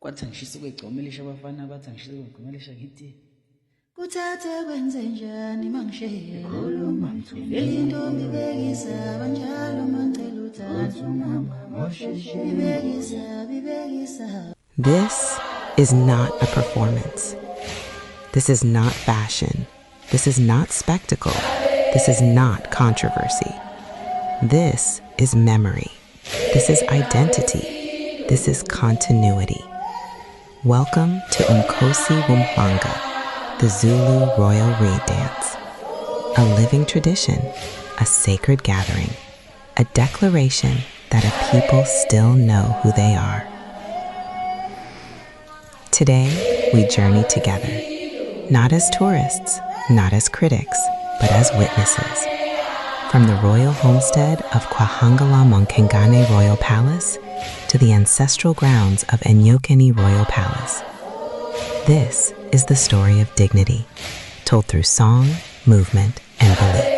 kwathi angishisa ukugcomelisha abafana bathi angishisa ukugcomelisha ngithi kuthathe kwenze njani mangishiye khuluma intombi bekisa banjalo mangicela uthathe mama mosheshe bibekisa. This is not a performance. This is not fashion. This is not spectacle. This is not controversy. This is memory. This is identity. This is continuity. Welcome to Umkosi Wumhlanga, the Zulu royal reed dance. A living tradition, a sacred gathering, a declaration that a people still know who they are. Today, we journey together, not as tourists, not as critics, but as witnesses. From the royal homestead of Kwahangala Monkengane Royal Palace to the ancestral grounds of Enyokeni Royal Palace. This is the story of dignity, told through song, movement, and belief.